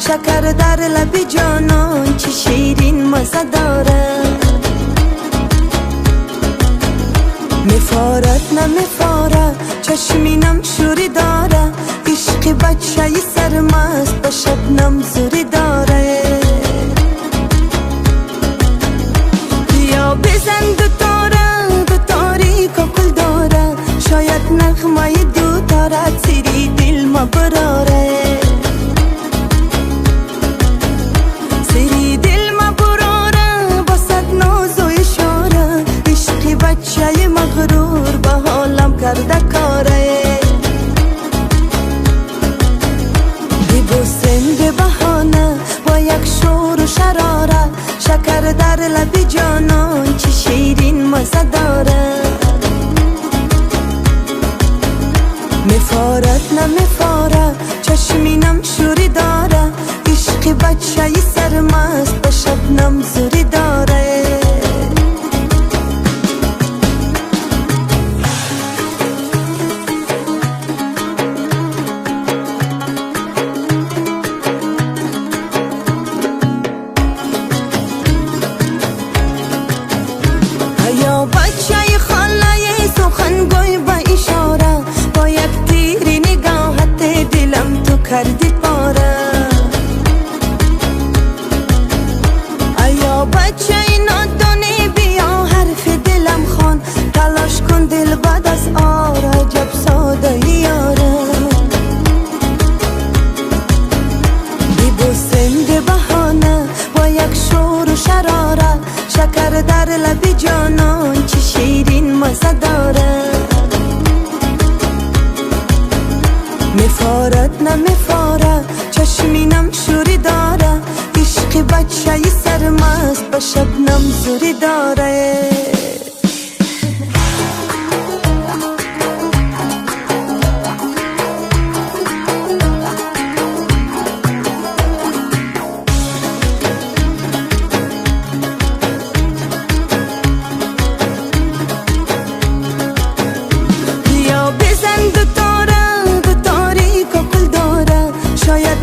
شکر در لب جانان چه شیرین مزه داره. میفارد نمیفاره چشمینم شوری داره، عشق بچه سرمست با شبنم زوری داره. بیا بزن دو تاری ککل داره، شاید نغمه دو تارت سری دل ما براره. سری دل ما براره با صد ناز و اشاره، عشق بچه مغرور با حالم کرده کاره. ببوسم به بهانه با یک شور و شراره، شکر در لب جانان چه شیرین مزه داره. میفارد نمیفاره چشمینم شوری داره، عشق بچه سرمست با شبنم زوری داره. یا بچه خاله سخنگوی با اشاره، با یک تیری نگاهت دلم تو کردی پاره. یا بچه نادانی بیا حرف دلم خوان، تلاش کن دل بعد از آره عجب ساده یاره. ببوسم به بهانه با یک شور و شراره، شکر در لب جانان چه شیرین مزه داره. میفارد نمیفاره چشمینم شوری داره، عشق بچه سرمست با شبنم زوری داره.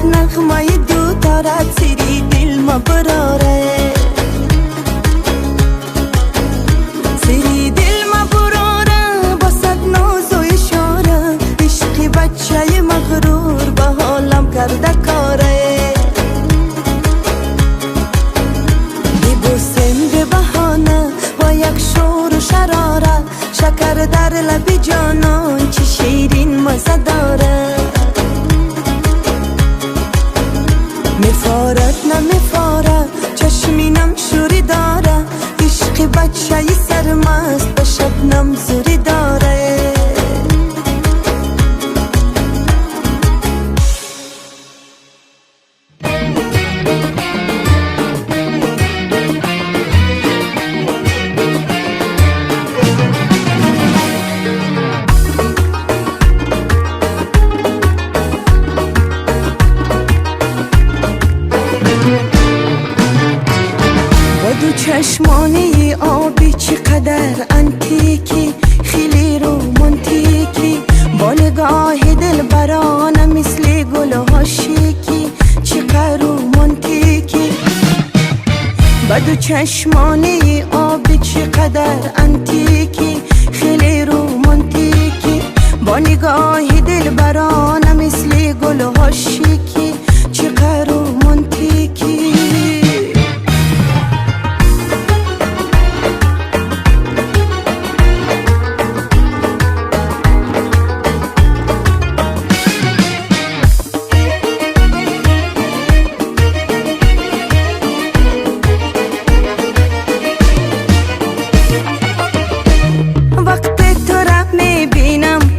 نغمه دو تارت سری دل ما براره. سری دل ما براره با صد ناز و اشاره، عشق بچه مغرور با حالم کرده کاره. ببوسم به بهانه با یک شور و شراره، شکر در لب جانان چه شیرین مزه داره. میفارد نمیفاره چشمینم شوری داره، عشق بچه سرمست با شبنم زوری داره. دو چشمانی آبی چقدر انتیکی، خیلی رومانتیکی، با نگاه دل برانه مثل گل ها شیکی، چقدر رومانتیکی. با دو چشمانی آبی چقدر انتیکی، خیلی رومانتیکی، با نگاه دل برانه مثل گل ها شیکی، چقدر رومانتیکی.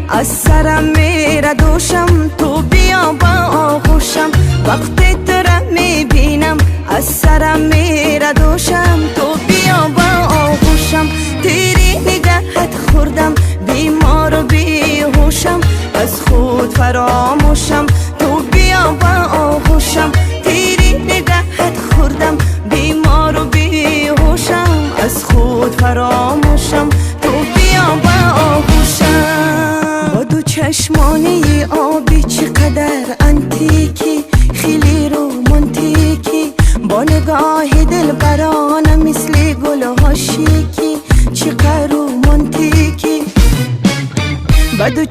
از سرم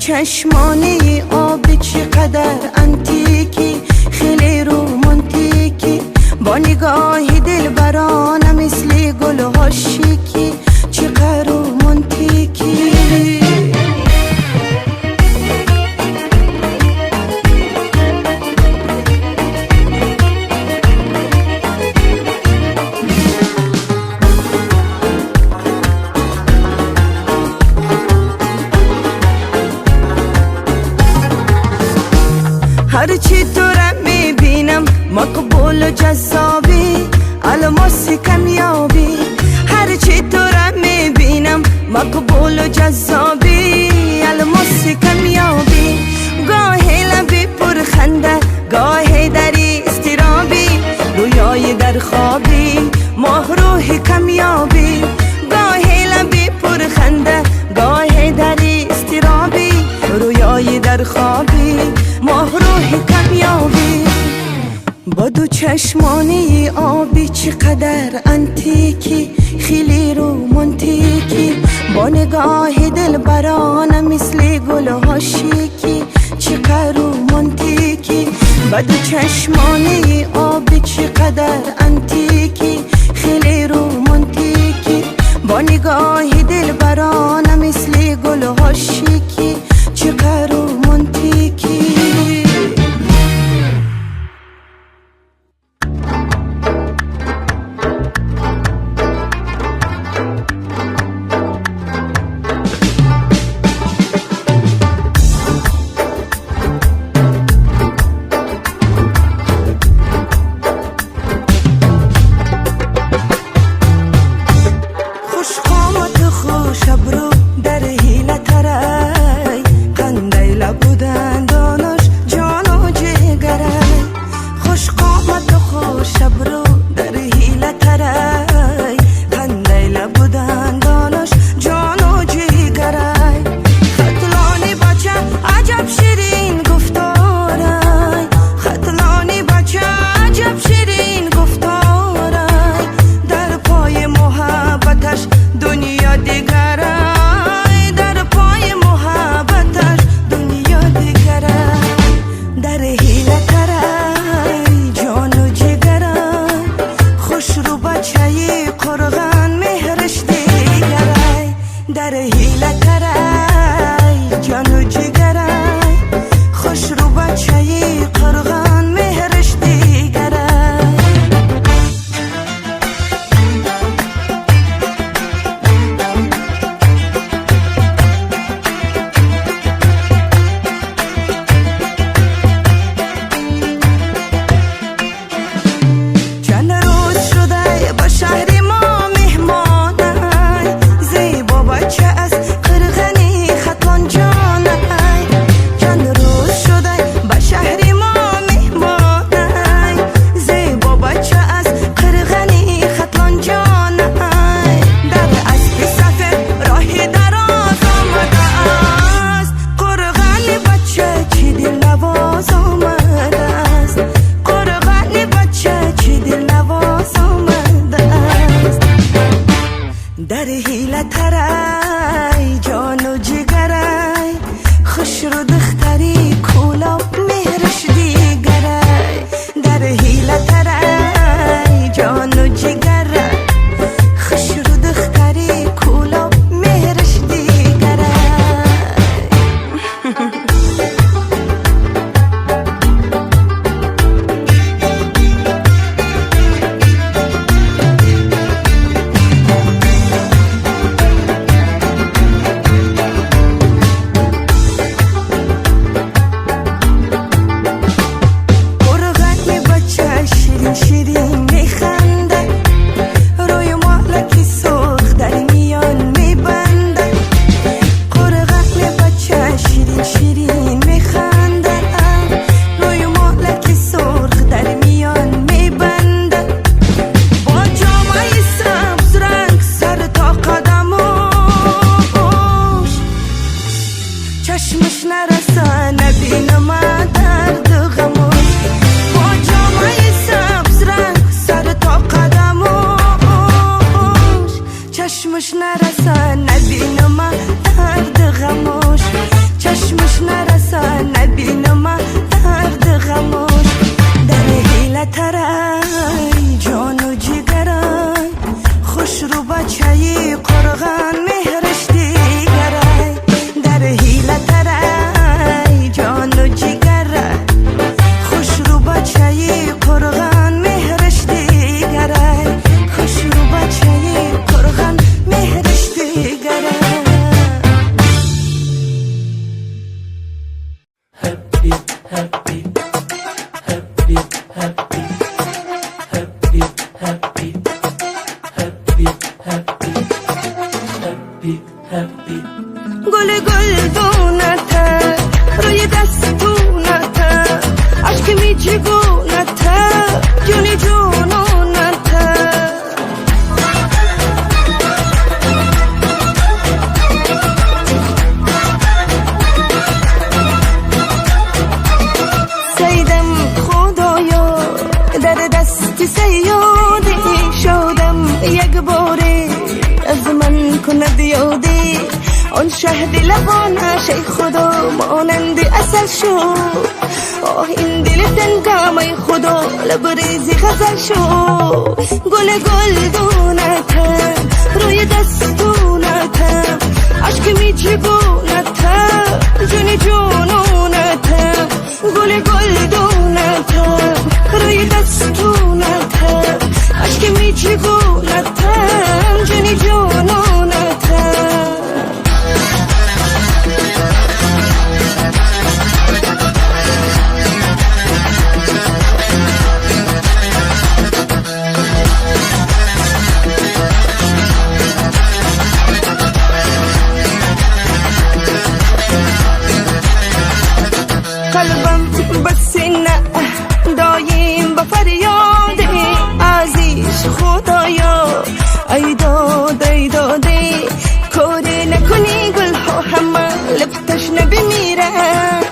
چشمانی آبی چقدر انتیکی، خیلی رومانتیکی، با نگاهی دلبرانه مثل گل ها شیکی، چقدر رومانتیکی. هرچی تو را میبینم مقبول و جذابی، الماس کمیابی. هرچی تو را میبینم مقبول و جذابی، الماس کمیابی. گاهی لبی پرخنده، گاهی دری استرابی، رویای در خوابی، ماه روح کمیابی. گاهی لبی پرخنده، گاهی دری استرابی، رویای در خوابی، ماه روح کمیابی. با دو چشمانی آبی چقدر انتیکی، خیلی رومانتیکی، با نگاه دلبرانه مثل گل ها شیکی، چقدر رومانتیکی. با دو چشمانی آبی چقدر انتیکی، خیلی رومانتیکی، با نگاه دلبرانه مثل گل ها شیکی، چقدر رومانتیکی. خوش قامت خوش ابرو در حیله تره، شهد لبانش ای خدا مانند اصل شو. آه این دل تنگم ای خدا لبریزی غزل شو. گل گلدونتم روی دستونتم عشق میچگونتم جونی جونونتم. گل گلدونتم روی دستونتم عشق میچگونتم جونی جونونتم. قلبم بس نه دایم با فریاد عزیز خدایا ای داده ای داده کاری نکنی گل ها همه لبتش نبمیرن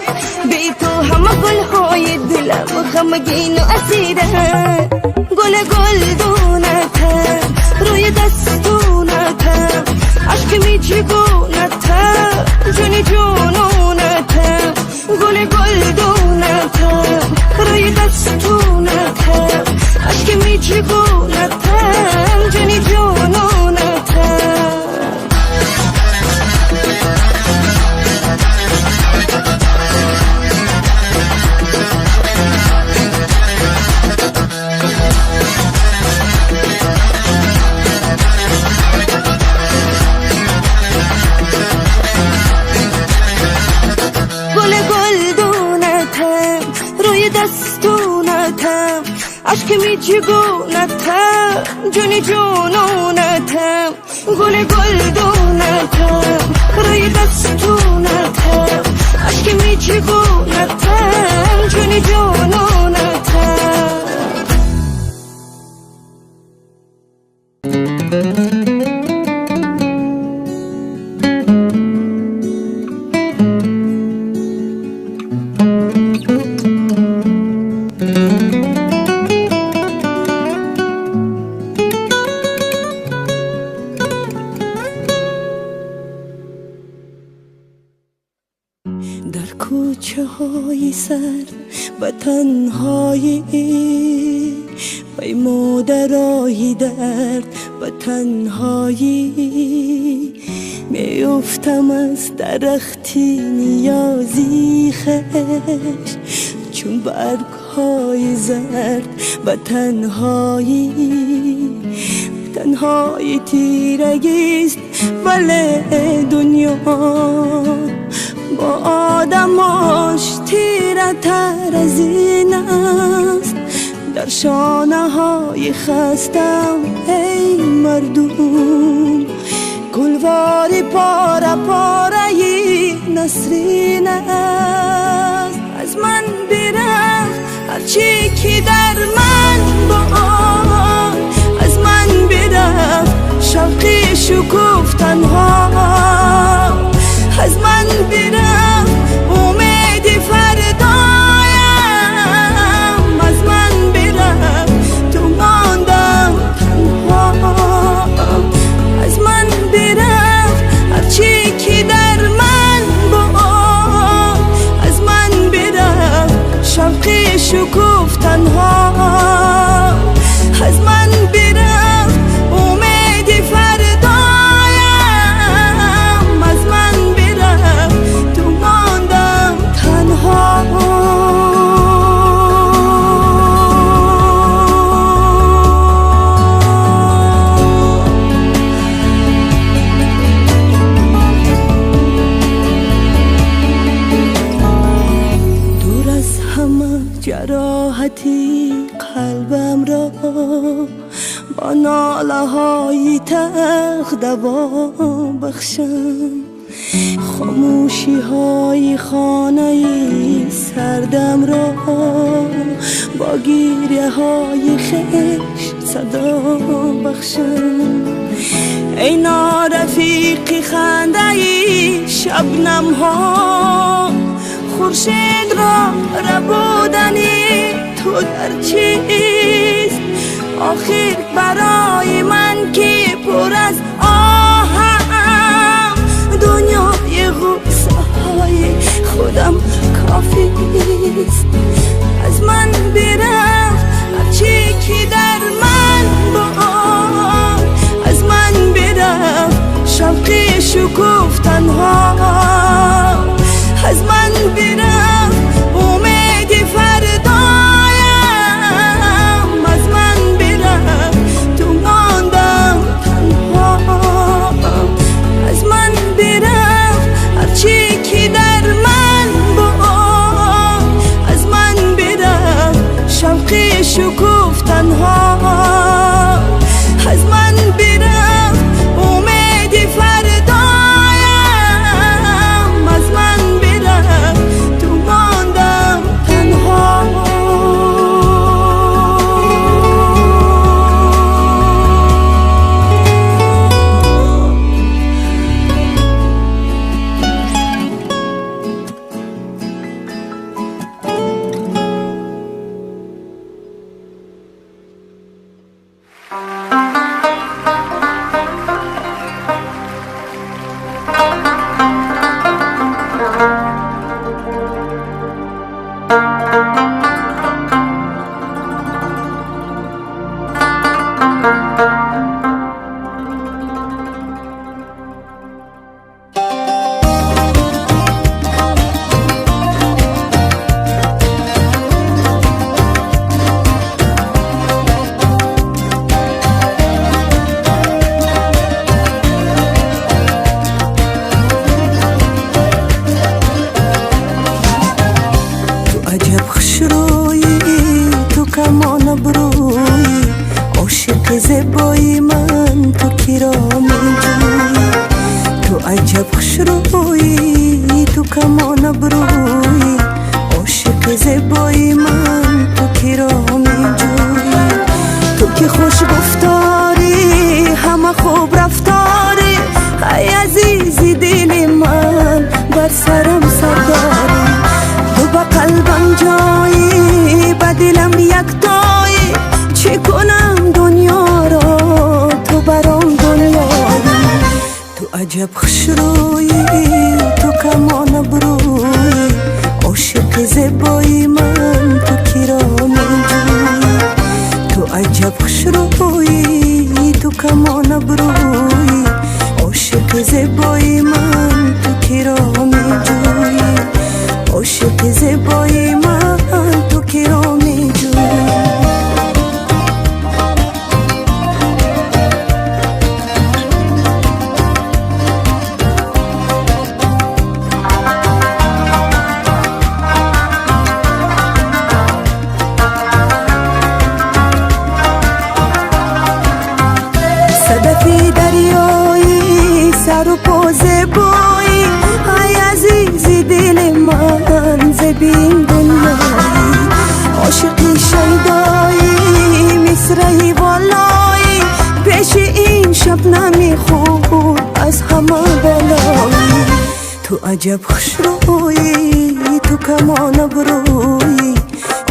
بی تو همه گل های دلم غمگین و اسیرن. گل گلدونتم روی دستونتم عشق میچگونتم جونی جونونتم. گل گلدونتم روی دستونتم عشق میچگونتم جونی جونونتم. گل گلدونتم روی دستونتم عشق میچگونتم جونی جونونتم. گل گلدونتم روی دستونتم عشق میچگونتم جونی جونونتم. در کوچه های سرد به تنهایی پیمودرایی درد به تنهایی میافتم از درختی نیازی خش چون برگ های زرد به تنهایی. تنهایی تیرگیست ولی دنیا با آدماش تیره تر از این است. در شانه های خستم ای مردم گلواری پاره پاره نسرین است. از من برفت هرچی که در من بود از من برفت شوقی شکوفتن ها. از من برفت امید فردایم از من برفت تو ماندم تنها. از من برفت هرچی که در من بود از من برفت شوقی شکوفتن ها. از من برفت امید فردایم از من برفت تو ماندم تنها. دور از همه جراحتی قلبم را با ناله های تلخ دوا بخشم. خاموشی های خانه سردم را با گریه های خشت صدا بخشم. ای نارفیقی خنده شبنم ها خورشید را ربودنی تو در چیست آخر برای من که پر از آهم دنیا نیست. از من برفت هرچی که در من بود، از من برفت شوق شکوفتن ها، از من برفت امید فردایم، از من برفت تو ماندم تنها، از من برفت هرچی که در من بود، از من برفت شوق شکوفتن ها، از من برفت امید فردایم، از من برفت تو ماندم تنها. کمان بروی عاشق زیبایی من تو کی را میجویی، تو عجب خوش رویی، تو کمان بروی عاشق زیبایی من تو کی را میجویی، تو که خوش گفتاری همه خوب رفتاری، ای عزیزی دل من بر سرم سرداری، تو با قلبم جایی با دلم یکتایی، چی کنم دنیا را تو برام دنیایی، تو عجب خوش رویی، تو کمان بروی عاشق زیبایی من تو کی را میجویی، تو عجب خوش رویی، تو کمان بروی عاشق زیبایی من تو کی را میجویی، عاشق زیبایی من تو کی را میجویی. صدفی دریایی سر و پا زیبایی، ای عزیزی دل من زبین دنیایی، عاشقی شیدایی مصرعی والایی، پیش این شبنمی خوب از همه بالایی، تو عجب خوش رویی، تو کمان بروی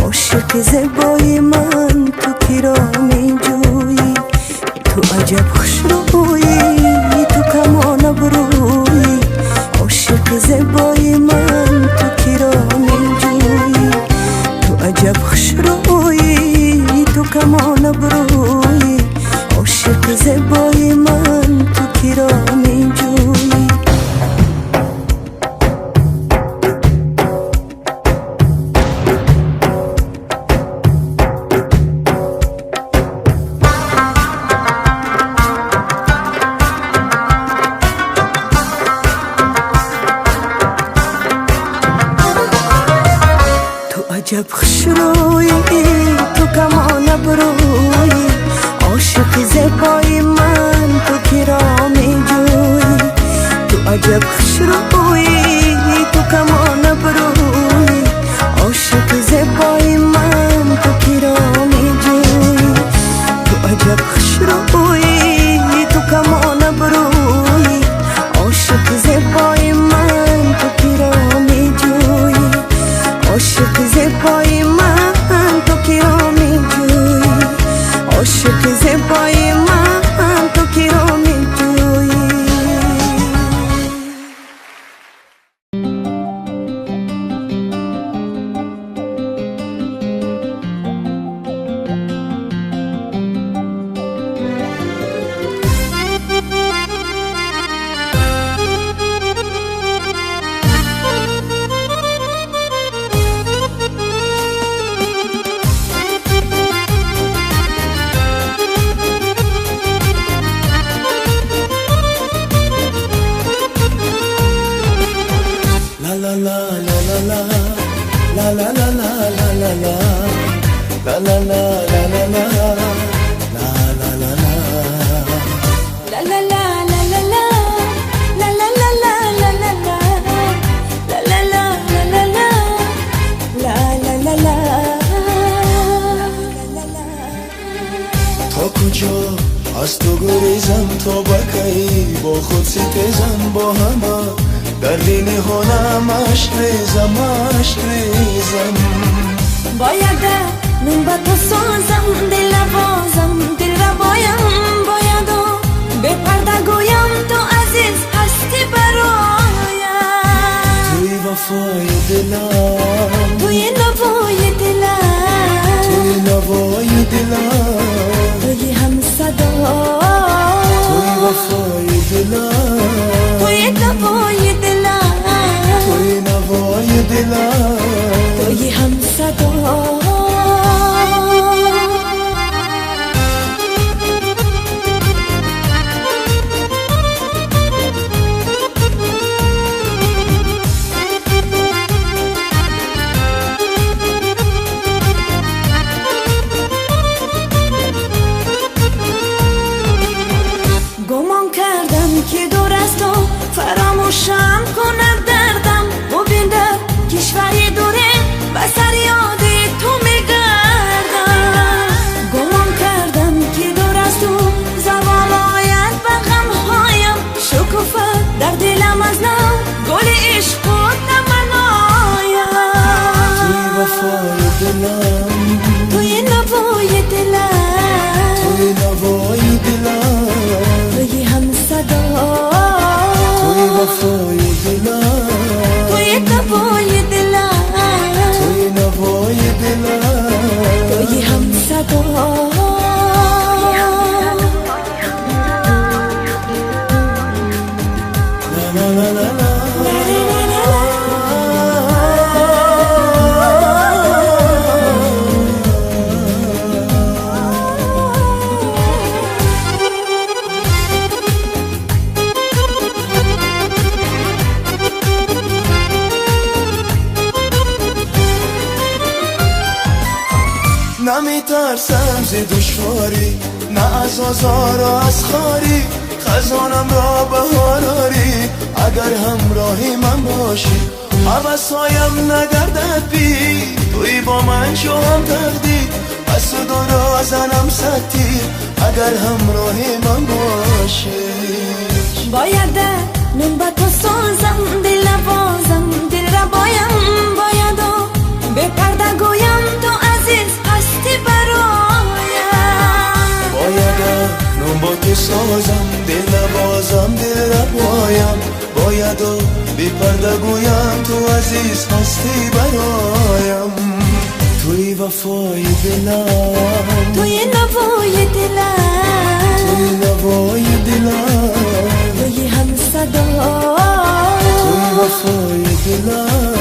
عاشق زیبایی من تو کی را میجویی، تو عجب خوش رویی، تو کمان بروی عاشق زیبایی من تو کی را میجویی، تو عجب خوش رویی، تو کمان بروی عاشق زیبایی من تو کی را میجویی. عجب خوش رویی، تو کمان بروی عاشق زیبایی من تو کی را میجویی، تو عجب خوش رویی، تو کمان بروی عاشق زیبایی من تو کی را میجویی، تو عجب خوش رویی، تو کمان بروی عاشق زیبایی من تو کی را میجویی، عاشق زیبایی من تو کی را میجویی، عاشق زیبایی من تو کی را میجویی. la la la la la la la la از تو گریزم تا بکی با خود ستیزم با همه در دین هنم عشق ریزم باید من با تو سازم دل بازم دل را باید و به پرده گویم تو عزیز هستی برایم توی وفای دلم توی نوای دلم توی نوای دلم توی هم صدا توی وفای دلم توی نوای دلم توی نوای دلم توی هم صدا فراموشم کند دردم ببین در کشوری دوره و سر یاد تو میگردم گمان کردم که دور از تو زوال آید و غمهایم شکوفه در دلم از نو گل عشق و نمنایم توی وفای دلم توی نوای دلم توی نوای دلم توی هم صدا توی وفای دلم توی نوای دلم توی نوای دلم توی هم صدا لا لا لا لا نمیترسم ز دشواری نه از آزار و از خاری خزانم را بهاراری اگر همراهی من باشی حوثایم نگردد بی توی با من شو هم تقدیر پس و دورا زنم ستیر اگر همراهی من باشی باید من با تو سازم دل بازم دل را باید و به پرده گویم تو عزیز هستی برایم باید من با تو سازم دل بازم دل را باید و بی پرده گویم تو عزیز هستی برایم توی وفای دلم توی نوای دلم توی نوای دلم توی هم صدا توی وفای دلم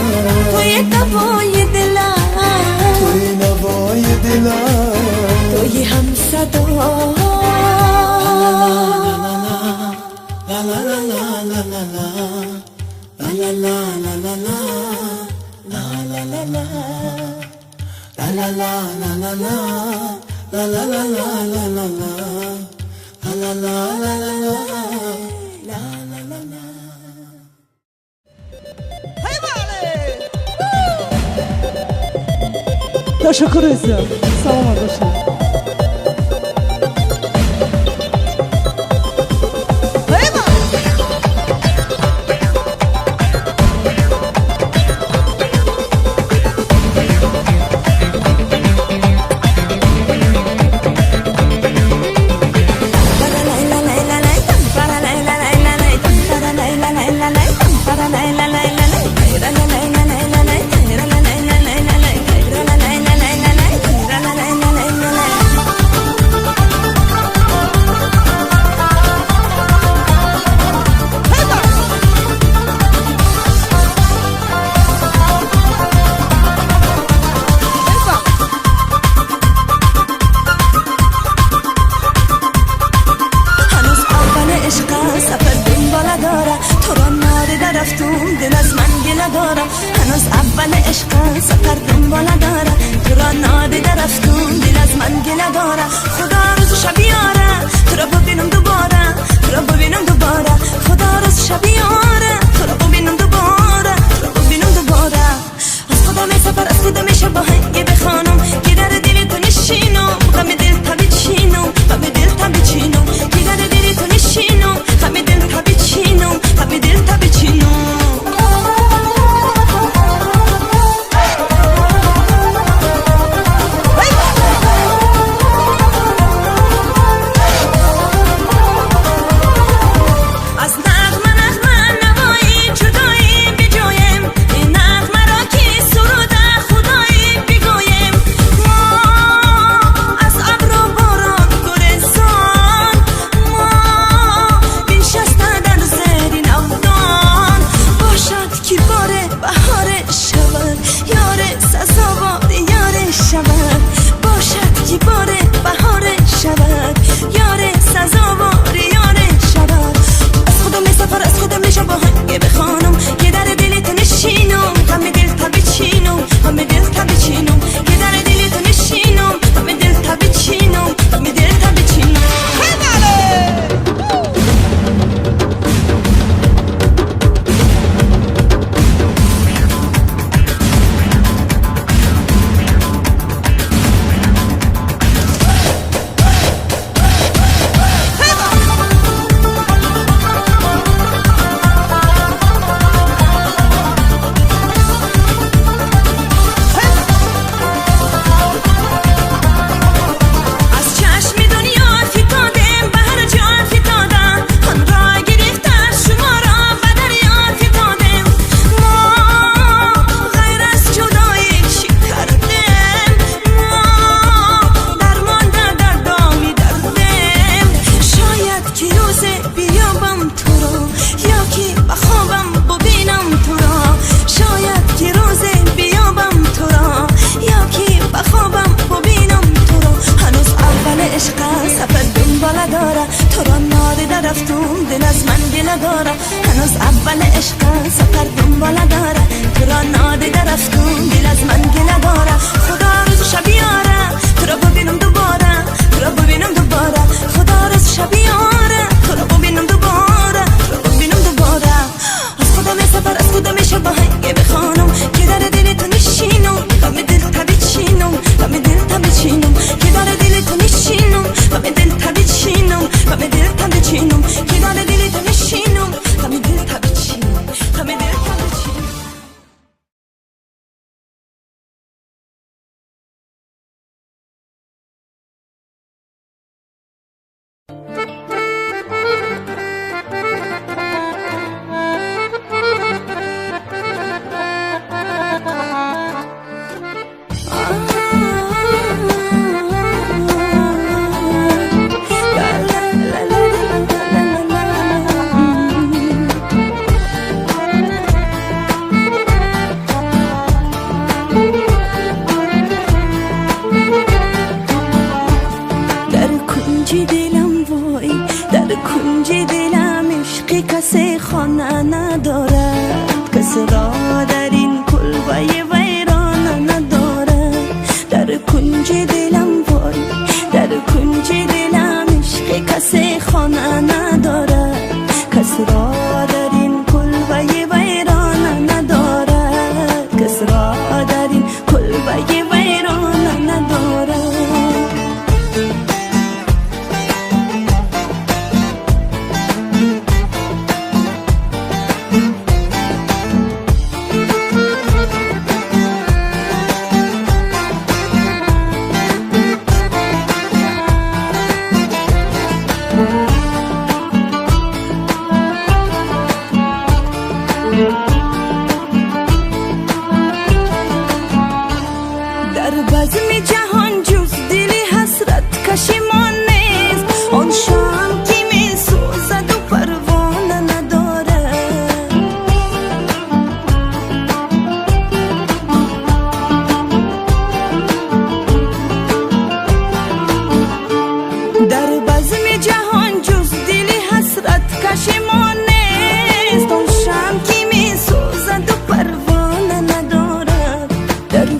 توی نوای دلم توی نوای دلم توی هم صدا لا لا لا لا لا لا لا لا لا لا لا لا لا La la la la la la la la la la la la la la la la la. Teşekkür ederim. Sağ olun arkadaşlar. نادیده رفتون دل از من گله داره خدا روز شب یاره تو رو ببینم دوباره تو رو ببینم دوباره خدا روز شب یاره تو رو ببینم دوباره تو رو ببینم دوباره از خدا می سفر از خدا میشه با هنگی بخوانم که در دل تو نشینم غم دل تبی چینم غم دل تبی چینم که در دل تو نشینم غم دل تبی چینم غم دل تبی چینم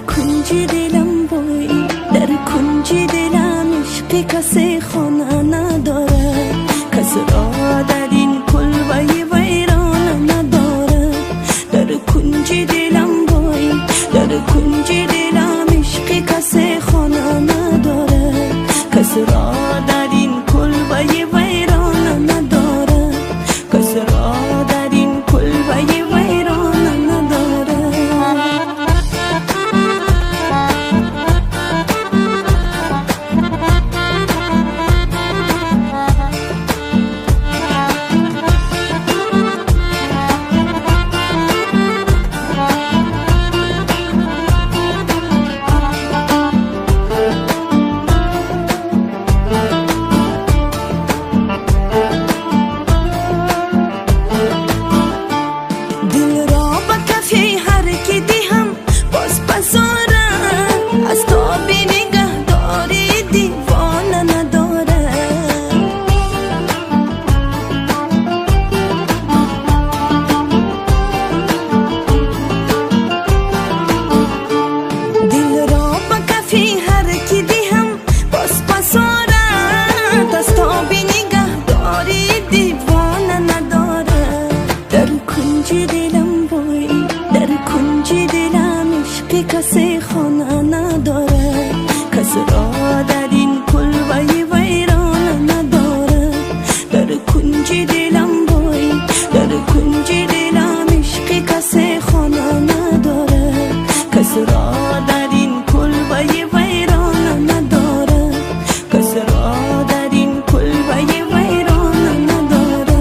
کنج دلم بایی کنج دلم عشق کسی خانه نداره، کس را در این کلبه ویران نداره. در کنج دلم وای، در کنج دلم عشق کسی خانه نداره، کس را در این کلبه ویران نداره، کس را در این کلبه ویران نداره. کسی خانه نداره، کس را در این کلبه ویران نداره. در کنج دلم وای، در کنج دلم عشق کسی خانه نداره، کس را در این کلبه ویران نداره، کس را در این کلبه ویران نداره.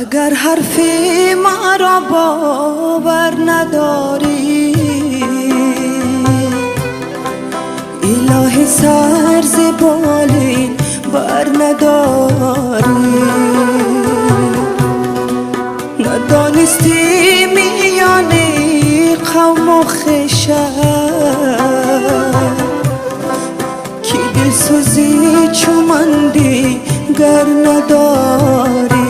اگر حرفی ما را باور نداری، الهی سر ز بالین بر نداری. ندانستی میانی قوم و خشم کی دل سوزی چومندی گر نداری.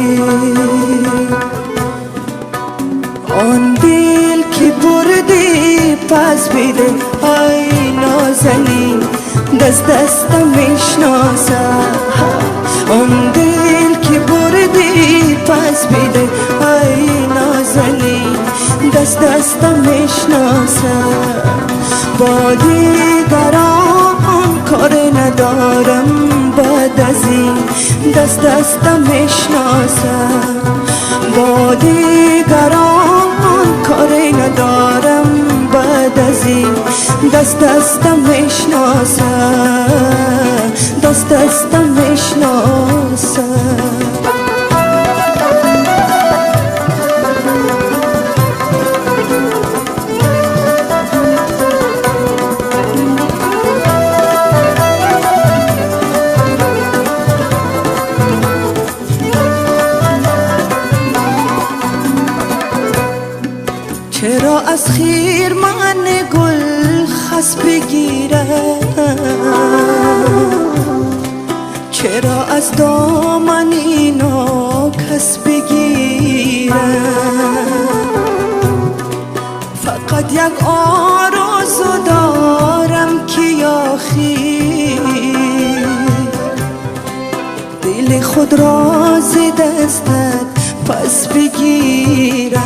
آن دل که بردی پس بیده ای نازنین دست دستم میشناسه. آن دل که بردی پس بیده ای نازنین دست دستم میشناسه. با دیگران کار ندارم بعد از این دست دستم میشناسه. با دیگران کاری ندارم بعد از این دست دستم میشناسه، دست دستم میشناسه. چرا از خیر من گل خس بگیرم، چرا از دامن اینا کس بگیرم. فقط یک آرزو دارم که آخر دل خود را ز دستت پس بگیرم.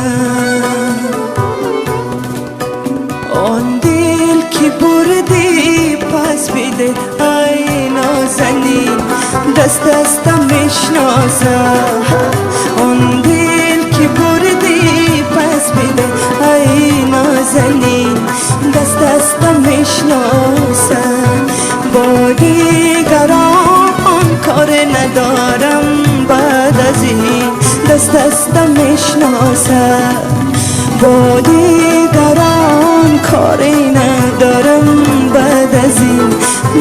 آن دل که بردی پس بیده ای نازنین دست دستم میشناسه. آن دل که بردی پس بیده ای نازنین دست دستم میشناسه. با دیگران کار ندارم بعد از این میشناسه با دیگران کاری ندارم بعد از این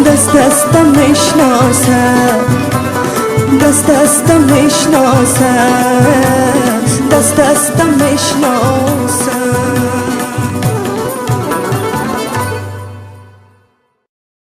دستم میشناسه دستم میشناسه دستم میشناسه